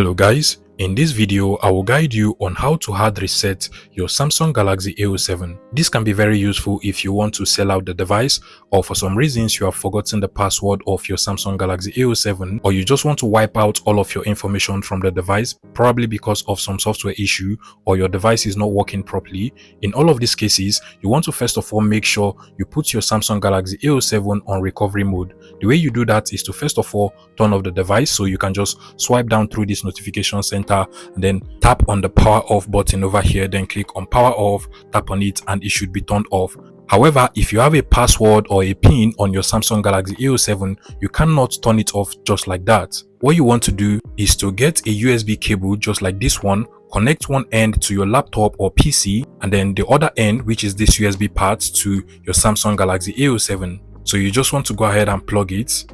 Hello guys, in this video I will guide you on how to hard reset your Samsung Galaxy A07. This can be very useful if you want to sell out the device, or for some reasons you have forgotten the password of your Samsung Galaxy A07, or you just want to wipe out all of your information from the device, probably because of some software issue or your device is not working properly. In all of these cases, you want to first of all make sure you put your Samsung Galaxy A07 on recovery mode. The way you do that is to first of all turn off the device, so you can just swipe down through this notification center and then tap on the power off button over here, then click on power off, tap on it, and it should be turned off. However, if you have a password or a pin on your Samsung Galaxy A07, you cannot turn it off just like that. What you want to do is to get a USB cable just like this one, connect one end to your laptop or PC, and then the other end, which is this USB part, to your Samsung Galaxy A07. So you just want to go ahead and plug it,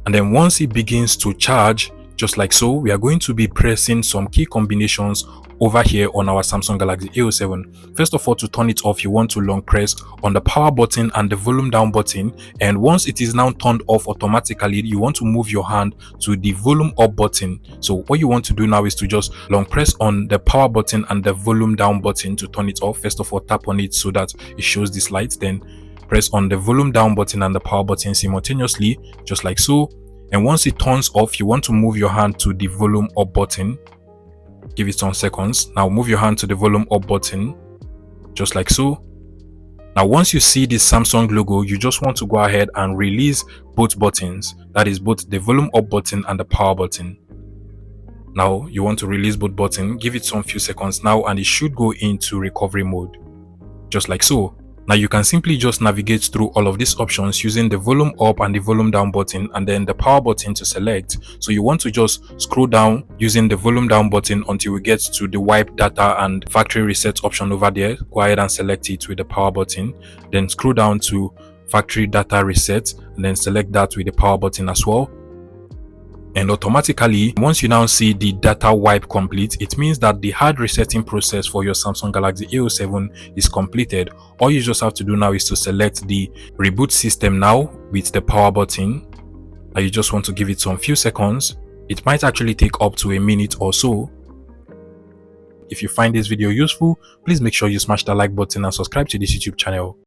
and then once it begins to charge, just like so, we are going to be pressing some key combinations over here on our Samsung Galaxy A07. First of all, to turn it off, you want to long press on the power button and the volume down button, and once it is now turned off automatically, you want to move your hand to the volume up button. So what you want to do now is to just long press on the power button and the volume down button to turn it off. First of all, tap on it so that it shows this light, then press on the volume down button and the power button simultaneously, just like so. And once it turns off, you want to move your hand to the volume up button. Give it some seconds. Now move your hand to the volume up button, just like so. Now once you see this Samsung logo, you just want to go ahead and release both buttons. That is both the volume up button and the power button. Now you want to release both buttons. Give it some few seconds now and it should go into recovery mode, just like so. Now you can simply just navigate through all of these options using the volume up and the volume down button and then the power button to select. So you want to just scroll down using the volume down button until we get to the wipe data and factory reset option over there. Go ahead and select it with the power button, then scroll down to factory data reset and then select that with the power button as well. And automatically, once you now see the data wipe complete, it means that the hard resetting process for your Samsung Galaxy A07 is completed. All you just have to do now is to select the reboot system now with the power button. And you just want to give it some few seconds. It might actually take up to a minute or so. If you find this video useful, please make sure you smash the like button and subscribe to this YouTube channel.